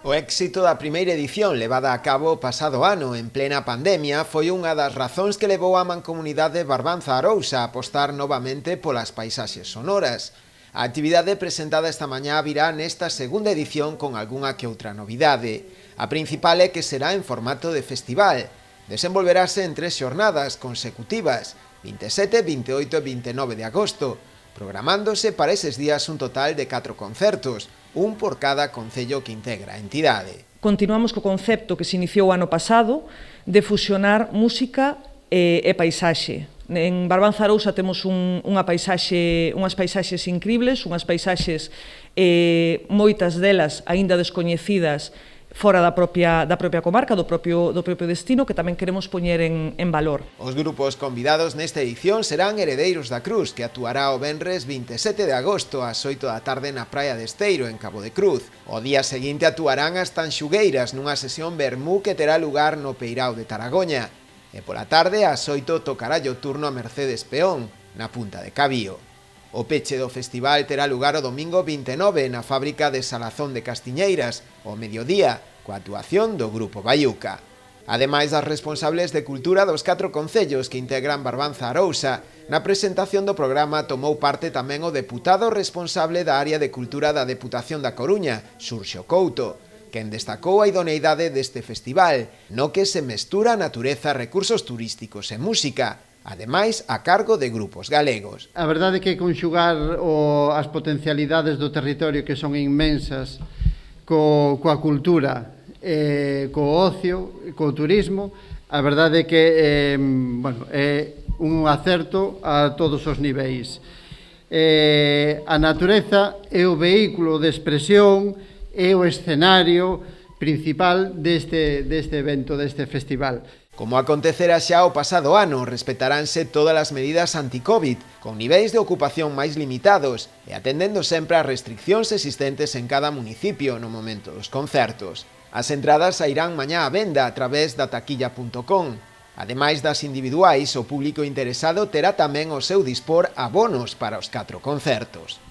O éxito da primeira edición levada a cabo o pasado ano en plena pandemia foi unha das razóns que levou a Mancomunidade Barbanza Arousa a apostar novamente polas paisaxes sonoras. A actividade presentada esta mañá virá nesta segunda edición con algunha que outra novidade. A principal é que será en formato de festival. Desenvolverase en 3 xornadas consecutivas, 27, 28 e 29 de agosto, programándose para eses días un total de 4 concertos, un por cada concello que integra a entidade. Continuamos co concepto que se iniciou o ano pasado de fusionar música e paisaxe. En Barbanza Arousa temos unhas paisaxes incribles, unhas paisaxes moitas delas aínda descoñecidas fora da propia comarca, do propio destino, que tamén queremos poñer en valor. Os grupos convidados nesta edición serán Heredeiros da Cruz, que actuará o venres 27 de agosto ás 8 da tarde na praia de Esteiro, en Cabo de Cruz. O día seguinte actuarán as Tanxugueiras nunha sesión vermú que terá lugar no Peirao de Taragoña. E pola tarde ás 8 tocará o turno a Mercedes Peón, na Punta de Cabío. O peche do festival terá lugar o domingo 29 na fábrica de Salazón de Castiñeiras, ao mediodía, coa actuación do Grupo Baiuca. Ademais das responsables de cultura dos 4 concellos que integran Barbanza Arousa, na presentación do programa tomou parte tamén o deputado responsable da área de cultura da Deputación da Coruña, Xurxo Couto, quen destacou a idoneidade deste festival, no que se mestura natureza, recursos turísticos e música, ademais a cargo de grupos galegos. A verdade é que conxugar as potencialidades do territorio, que son inmensas, coa cultura, co ocio, co turismo, a verdade é que é un acerto a todos os niveis. A natureza é o vehículo de expresión, é o escenario principal deste evento, deste festival. Como acontecera xa o pasado ano, respetaranse todas as medidas anti-Covid, con niveis de ocupación máis limitados e atendendo sempre as restriccións existentes en cada municipio no momento dos concertos. As entradas sairán mañá á venda a través da taquilla.com. Ademais das individuais, o público interesado terá tamén ao seu dispor abonos para os 4 concertos.